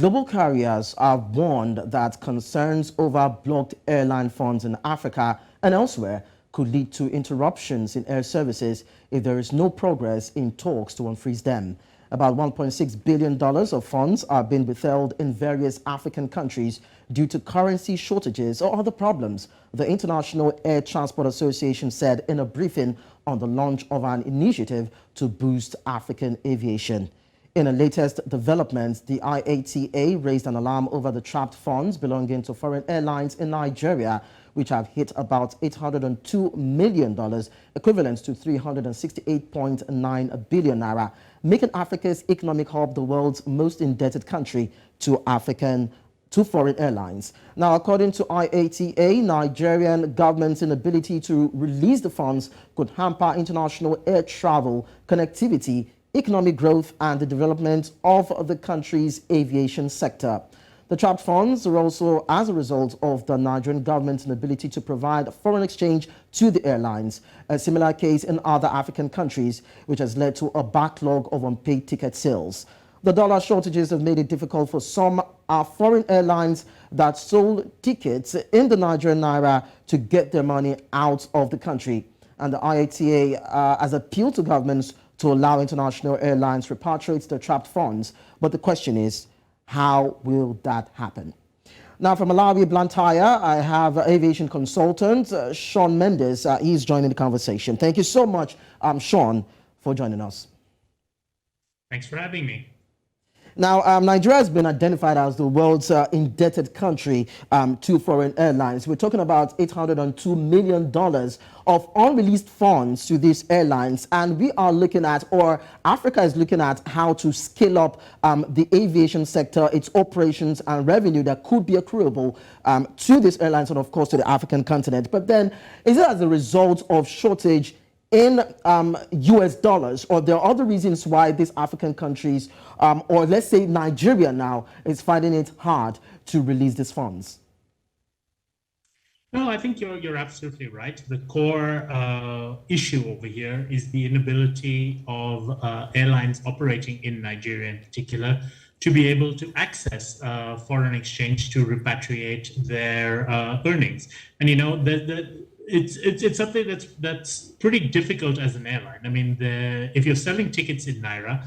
Global carriers have warned that concerns over blocked airline funds in Africa and elsewhere could lead to interruptions in air services if there is no progress in talks to unfreeze them. About $1.6 billion of funds are being withheld in various African countries due to currency shortages or other problems, the International Air Transport Association said in a briefing on the launch of an initiative to boost African aviation. In a latest development, the IATA raised an alarm over the trapped funds belonging to foreign airlines in Nigeria, which have hit about $802 million, equivalent to 368.9 billion naira, making Africa's economic hub the world's most indebted country to foreign airlines. Now, according to IATA, Nigerian government's inability to release the funds could hamper international air travel, connectivity, economic growth, and the development of the country's aviation sector. The trapped funds are also as a result of the Nigerian government's inability to provide foreign exchange to the airlines, a similar case in other African countries, which has led to a backlog of unpaid ticket sales. The dollar shortages have made it difficult for some foreign airlines that sold tickets in the Nigerian naira to get their money out of the country. And the IATA has appealed to governments to allow international airlines repatriate their trapped funds. But the question is, how will that happen? Now, from Malawi, Blantyre, I have aviation consultant Sean Mendis. He's joining the conversation. Thank you so much, Sean, for joining us. Thanks for having me. Now, Nigeria has been identified as the world's indebted country to foreign airlines. We're talking about $802 million of unreleased funds to these airlines. And we are looking at, or Africa is looking at, how to scale up the aviation sector, its operations and revenue that could be accruable to these airlines and, of course, to the African continent. But then, is it as a result of shortage in US dollars, or there are other reasons why these African countries, or let's say Nigeria now, is finding it hard to release these funds? No, I think you're absolutely right. The core issue over here is the inability of airlines operating in Nigeria in particular to be able to access foreign exchange to repatriate their earnings. And you know, it's something that's pretty difficult as an airline. I mean, if you're selling tickets in naira,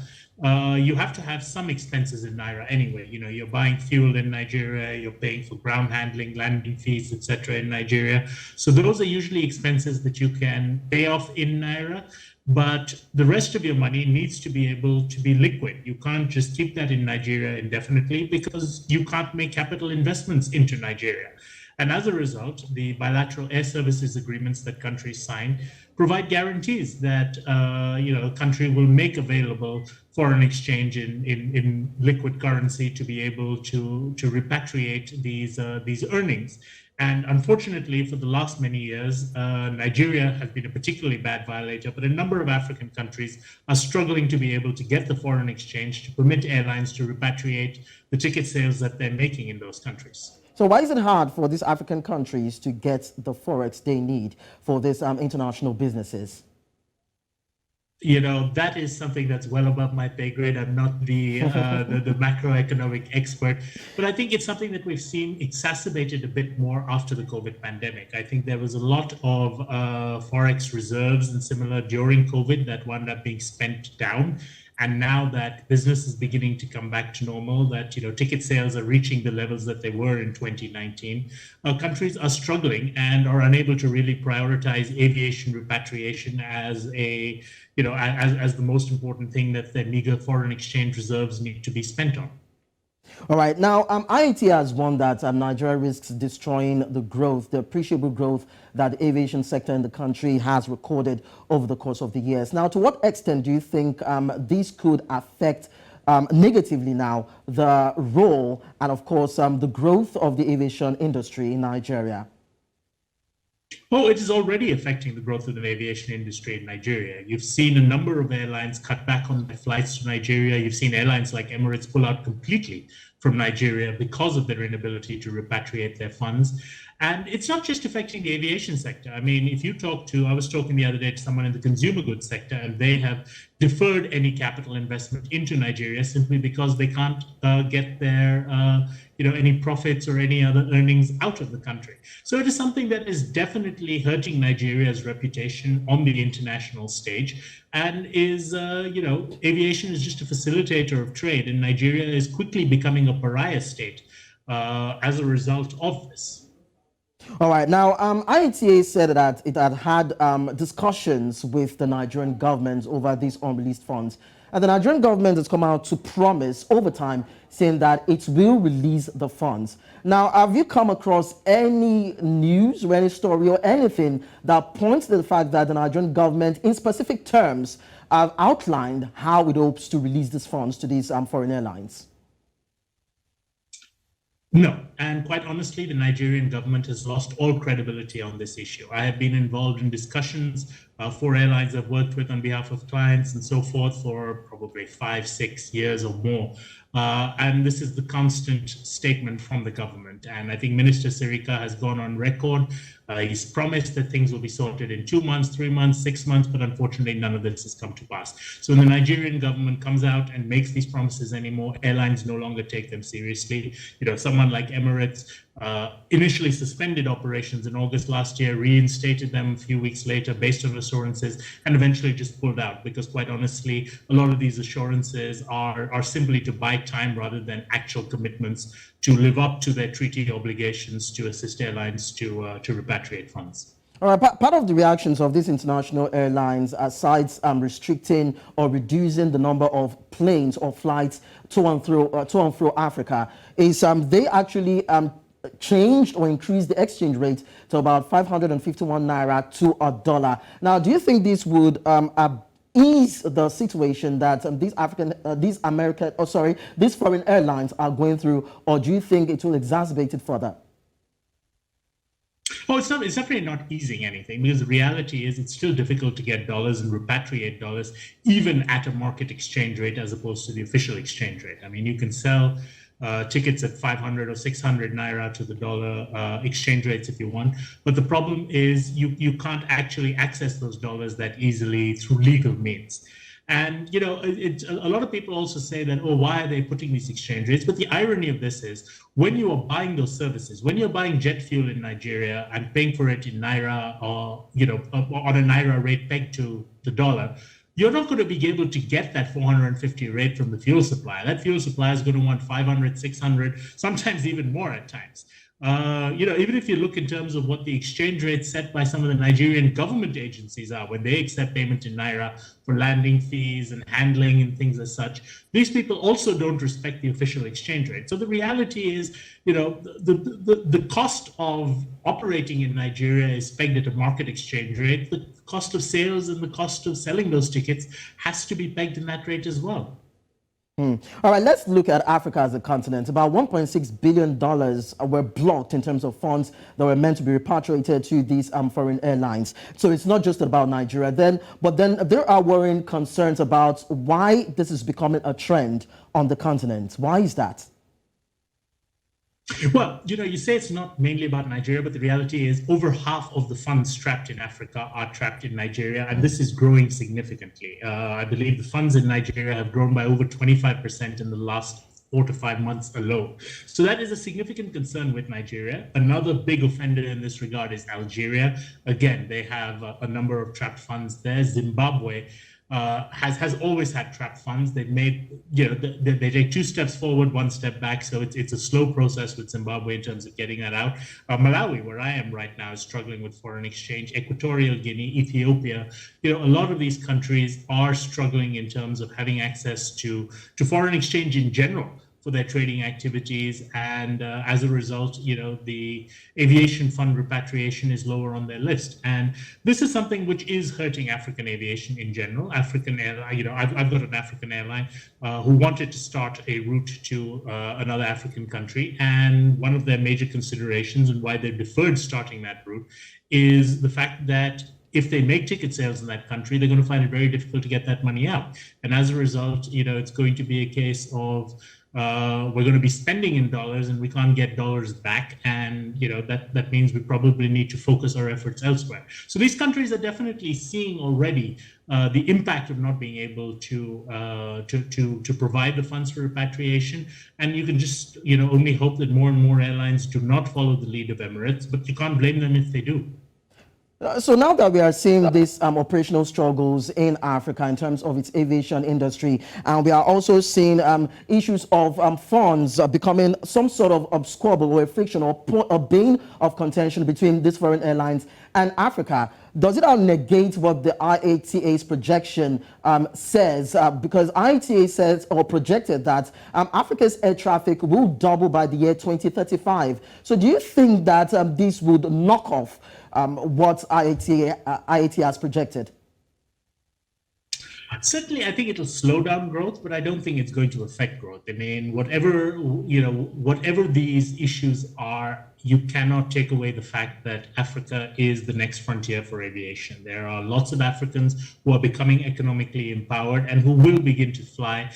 you have to have some expenses in naira anyway. You know, you're buying fuel in Nigeria, you're paying for ground handling, landing fees, etc. in Nigeria. So those are usually expenses that you can pay off in naira. But the rest of your money needs to be able to be liquid. You can't just keep that in Nigeria indefinitely because you can't make capital investments into Nigeria. And as a result, the bilateral air services agreements that countries sign provide guarantees that a country will make available foreign exchange in liquid currency to be able to repatriate these earnings. And unfortunately, for the last many years, Nigeria has been a particularly bad violator, but a number of African countries are struggling to be able to get the foreign exchange to permit airlines to repatriate the ticket sales that they're making in those countries. So why is it hard for these African countries to get the Forex they need for these international businesses? You know, that is something that's well above my pay grade. I'm not the macroeconomic expert, but I think it's something that we've seen exacerbated a bit more after the COVID pandemic. I think there was a lot of Forex reserves and similar during COVID that wound up being spent down. And now that business is beginning to come back to normal, that ticket sales are reaching the levels that they were in 2019, countries are struggling and are unable to really prioritize aviation repatriation as as the most important thing that their meager foreign exchange reserves need to be spent on. All right. Now, IATA has warned that Nigeria risks destroying the appreciable growth that the aviation sector in the country has recorded over the course of the years. Now, to what extent do you think this could affect negatively now the role and, of course, the growth of the aviation industry in Nigeria? Oh, it is already affecting the growth of the aviation industry in Nigeria. You've seen a number of airlines cut back on their flights to Nigeria. You've seen airlines like Emirates pull out completely from Nigeria because of their inability to repatriate their funds. And it's not just affecting the aviation sector. I mean, if you I was talking the other day to someone in the consumer goods sector, and they have deferred any capital investment into Nigeria simply because they can't get their, any profits or any other earnings out of the country. So it is something that is definitely hurting Nigeria's reputation on the international stage, and is, aviation is just a facilitator of trade, and Nigeria is quickly becoming a pariah state as a result of this. All right. Now, IATA said that it had discussions with the Nigerian government over these unreleased funds. And the Nigerian government has come out to promise over time, saying that it will release the funds. Now, have you come across any news or any story or anything that points to the fact that the Nigerian government, in specific terms, have outlined how it hopes to release these funds to these foreign airlines? No, and quite honestly, the Nigerian government has lost all credibility on this issue. I have been involved in discussions for airlines I've worked with on behalf of clients and so forth for probably 5-6 years or more. And this is the constant statement from the government. And I think Minister Sirika has gone on record. He's promised that things will be sorted in 2 months, 3 months, 6 months, but unfortunately, none of this has come to pass. So when the Nigerian government comes out and makes these promises anymore, airlines no longer take them seriously. Someone like Emirates initially suspended operations in August last year, reinstated them a few weeks later based on assurances, and eventually just pulled out because, quite honestly, a lot of these assurances are simply to buy time rather than actual commitments to live up to their treaty obligations to assist airlines to repatriate funds. All right, part of the reactions of these international airlines, aside restricting or reducing the number of planes or flights to and through Africa, is they actually changed or increased the exchange rate to about 551 naira to a dollar. Now, do you think this would ease the situation that these foreign airlines are going through, or do you think it will exacerbate it further? Oh, it's definitely not easing anything, because the reality is it's still difficult to get dollars and repatriate dollars, even at a market exchange rate as opposed to the official exchange rate. I mean, you can sell tickets at 500 or 600 naira to the dollar exchange rates if you want. But the problem is you can't actually access those dollars that easily through legal means. And, a lot of people also say that, oh, why are they putting these exchange rates? But the irony of this is when you are buying those services, when you're buying jet fuel in Nigeria and paying for it in naira or, on a naira rate pegged to the dollar, you're not going to be able to get that 450 rate from the fuel supplier. That fuel supplier is going to want 500, 600, sometimes even more at times. Even if you look in terms of what the exchange rates set by some of the Nigerian government agencies are when they accept payment in naira for landing fees and handling and things as such, these people also don't respect the official exchange rate. So the reality is, the cost of operating in Nigeria is pegged at a market exchange rate. The cost of sales and the cost of selling those tickets has to be pegged in that rate as well. All right, let's look at Africa as a continent. About $1.6 billion were blocked in terms of funds that were meant to be repatriated to these foreign airlines. So it's not just about Nigeria but then there are worrying concerns about why this is becoming a trend on the continent. Why is that? Well, you say it's not mainly about Nigeria, but the reality is over half of the funds trapped in Africa are trapped in Nigeria, and this is growing significantly. I believe the funds in Nigeria have grown by over 25% in the last 4 to 5 months alone. So that is a significant concern with Nigeria. Another big offender in this regard is Algeria. Again, they have a number of trapped funds there. Zimbabwe has always had trapped funds. They've made, they take 2 steps forward, 1 step back. So it's a slow process with Zimbabwe in terms of getting that out. Malawi, where I am right now, is struggling with foreign exchange. Equatorial Guinea, Ethiopia, a lot of these countries are struggling in terms of having access to foreign exchange in general for their trading activities, and as a result, the aviation fund repatriation is lower on their list, and this is something which is hurting African aviation in general. African airline, I've got an African airline who wanted to start a route to another African country, and one of their major considerations and why they've deferred starting that route is the fact that if they make ticket sales in that country, they're going to find it very difficult to get that money out. And as a result, it's going to be a case of we're going to be spending in dollars and we can't get dollars back. And, that means we probably need to focus our efforts elsewhere. So these countries are definitely seeing already the impact of not being able to provide the funds for repatriation. And you can just, only hope that more and more airlines do not follow the lead of Emirates, but you can't blame them if they do. So now that we are seeing these operational struggles in Africa in terms of its aviation industry, and we are also seeing issues of funds becoming some sort of squabble or a friction or a bane of contention between these foreign airlines and Africa, does it all negate what the IATA's projection says? Because IATA says or projected that Africa's air traffic will double by the year 2035. So do you think that this would knock off what IATA has projected? Certainly, I think it'll slow down growth, but I don't think it's going to affect growth. I mean, whatever these issues are, you cannot take away the fact that Africa is the next frontier for aviation. There are lots of Africans who are becoming economically empowered and who will begin to fly,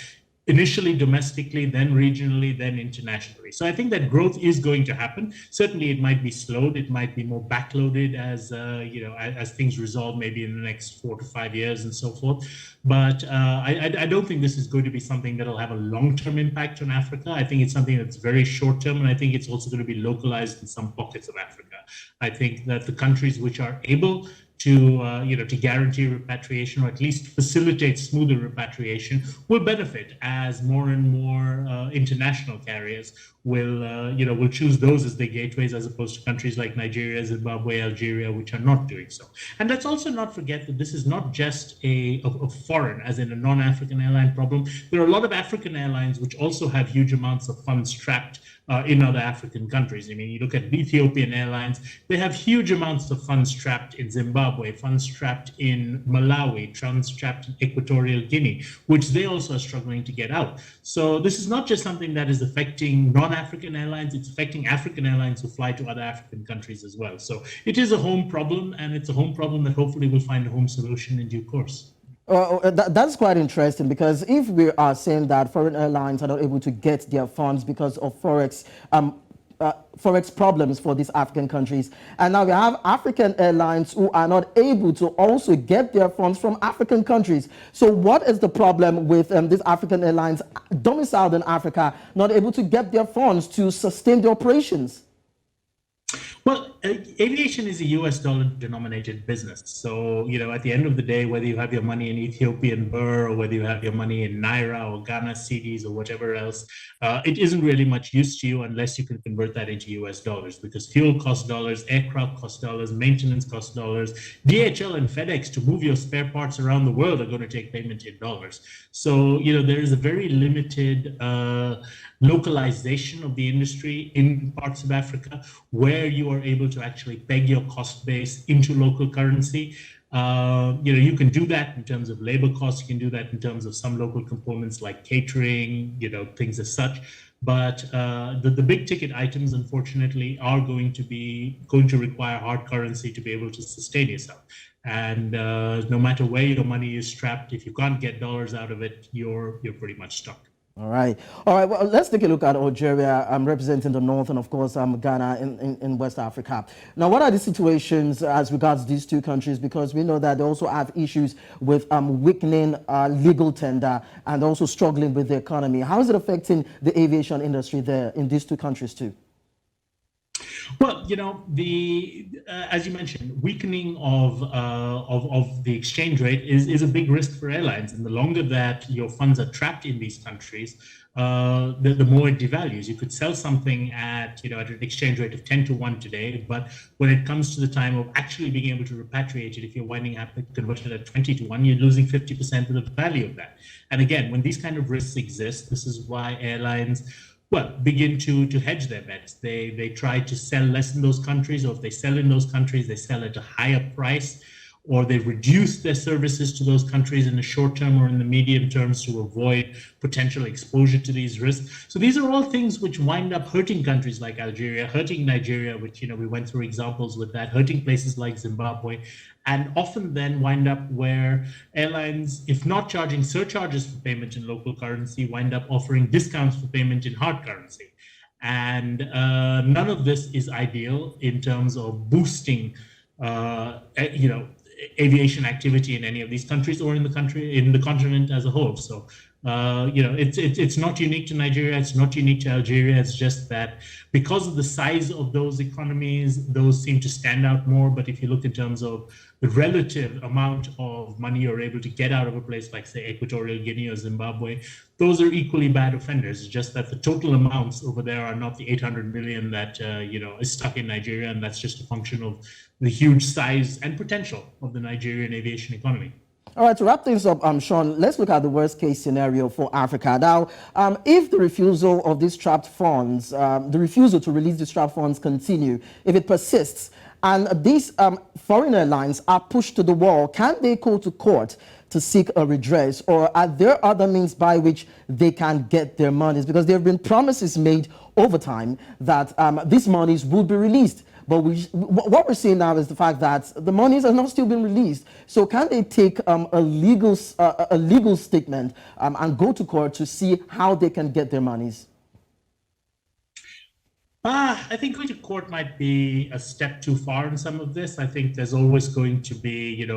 initially domestically, then regionally, then internationally. So I think that growth is going to happen. Certainly, it might be slowed. It might be more backloaded as things resolve, maybe in the next 4 to 5 years and so forth. But I don't think this is going to be something that will have a long-term impact on Africa. I think it's something that's very short-term, and I think it's also going to be localized in some pockets of Africa. I think that the countries which are able to guarantee repatriation, or at least facilitate smoother repatriation, will benefit as more and more international carriers will choose those as their gateways, as opposed to countries like Nigeria, Zimbabwe, Algeria, which are not doing so. And let's also not forget that this is not just a foreign, as in a non-African airline problem. There are a lot of African airlines which also have huge amounts of funds trapped in other African countries. I mean, you look at Ethiopian Airlines, they have huge amounts of funds trapped in Zimbabwe, funds trapped in Malawi, funds trapped in Equatorial Guinea, which they also are struggling to get out. So this is not just something that is affecting non-African airlines, it's affecting African airlines who fly to other African countries as well. So it is a home problem, and it's a home problem that hopefully will find a home solution in due course. That's quite interesting, because if we are saying that foreign airlines are not able to get their funds because of Forex problems for these African countries, and now we have African airlines who are not able to also get their funds from African countries. So what is the problem with these African airlines domiciled in Africa not able to get their funds to sustain their operations? Well, aviation is a US dollar denominated business. So, at the end of the day, whether you have your money in Ethiopian birr or whether you have your money in Naira or Ghana cedis or whatever else, it isn't really much use to you unless you can convert that into US dollars, because fuel costs dollars, aircraft costs dollars, maintenance costs dollars. DHL and FedEx, to move your spare parts around the world, are going to take payment in dollars. So, there is a very limited localization of the industry in parts of Africa where you are able to actually peg your cost base into local currency. You can do that in terms of labor costs. You can do that in terms of some local components like catering, things as such. But the big ticket items, unfortunately, are going to require hard currency to be able to sustain yourself. And no matter where your money is trapped, if you can't get dollars out of it, you're pretty much stuck. All right. Well, let's take a look at Algeria, representing the north, and of course Ghana in West Africa. Now, what are the situations as regards these two countries? Because we know that they also have issues with weakening legal tender and also struggling with the economy. How is it affecting the aviation industry there in these two countries too? Well, as you mentioned, weakening of the exchange rate is a big risk for airlines, and the longer that your funds are trapped in these countries, the more it devalues. You could sell something at an exchange rate of 10 to 1 today, but when it comes to the time of actually being able to repatriate it, if you're winding up converted at 20 to 1, you're losing 50% of the value of that. And again, when these kind of risks exist, this is why airlines begin to hedge their bets. They try to sell less in those countries, or if they sell in those countries, they sell at a higher price, or they've reduced their services to those countries in the short term or in the medium terms to avoid potential exposure to these risks. So these are all things which wind up hurting countries like Algeria, hurting Nigeria, which, we went through examples with that, hurting places like Zimbabwe, and often then wind up where airlines, if not charging surcharges for payment in local currency, wind up offering discounts for payment in hard currency. And none of this is ideal in terms of boosting, aviation activity in any of these countries or in the continent as a whole. So, it's not unique to Nigeria. It's not unique to Algeria. It's just that because of the size of those economies, those seem to stand out more. But if you look in terms of the relative amount of money you're able to get out of a place like, say, Equatorial Guinea or Zimbabwe, those are equally bad offenders. It's just that the total amounts over there are not the 800 million that, is stuck in Nigeria. And that's just a function of the huge size and potential of the Nigerian aviation economy. All right, to wrap things up, Sean, let's look at the worst case scenario for Africa. Now, if the refusal of these trapped funds, the refusal to release these trapped funds continue, if it persists, and these foreign airlines are pushed to the wall, can they go to court to seek a redress, or are there other means by which they can get their monies? Because there have been promises made over time that these monies would be released. But what we're seeing now is the fact that the monies are not still being released. So can they take a legal statement and go to court to see how they can get their monies? I think going to court might be a step too far in some of this. I think there's always going to be,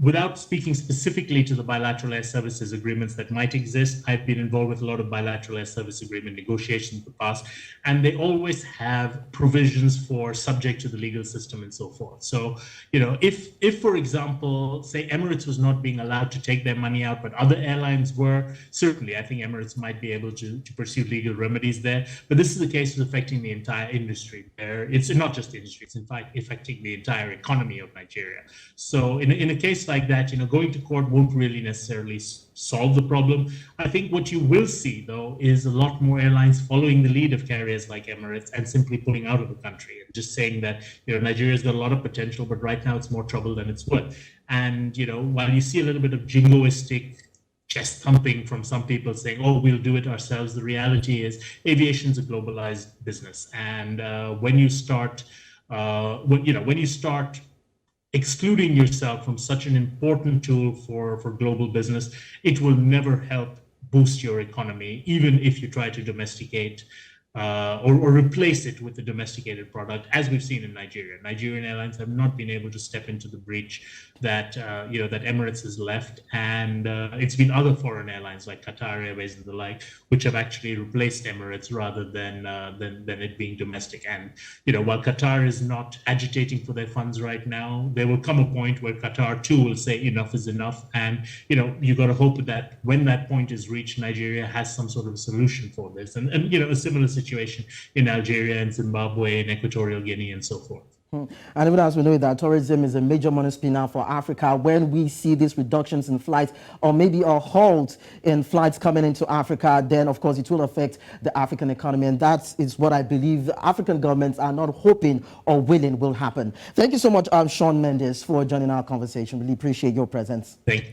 without speaking specifically to the bilateral air services agreements that might exist, I've been involved with a lot of bilateral air service agreement negotiations in the past, and they always have provisions for subject to the legal system and so forth. So, if for example, say Emirates was not being allowed to take their money out, but other airlines were, certainly I think Emirates might be able to pursue legal remedies there. But this is the case of affecting the entire industry. It's not just the industry, it's in fact affecting the entire economy of Nigeria. So in a case like that, going to court won't really necessarily solve the problem. I think what you will see, though, is a lot more airlines following the lead of carriers like Emirates and simply pulling out of the country and just saying that, Nigeria's got a lot of potential, but right now it's more trouble than it's worth. And, while you see a little bit of jingoistic chest thumping from some people saying, oh, we'll do it ourselves, the reality is aviation's a globalized business. And when you start excluding yourself from such an important tool for global business, it will never help boost your economy, even if you try to domesticate or replace it with a domesticated product, as we've seen in Nigeria. Nigerian airlines have not been able to step into the breach that that Emirates has left, and it's been other foreign airlines like Qatar Airways and the like, which have actually replaced Emirates rather than it being domestic. And while Qatar is not agitating for their funds right now, there will come a point where Qatar too will say enough is enough, and you got to hope that when that point is reached, Nigeria has some sort of solution for this, and a similar situation in Algeria and Zimbabwe and Equatorial Guinea and so forth. And even as we know that tourism is a major money spinner for Africa, when we see these reductions in flights or maybe a halt in flights coming into Africa, then of course it will affect the African economy. And that is what I believe the African governments are not hoping or willing will happen. Thank you so much, Sean Mendis, for joining our conversation. Really appreciate your presence. Thank you.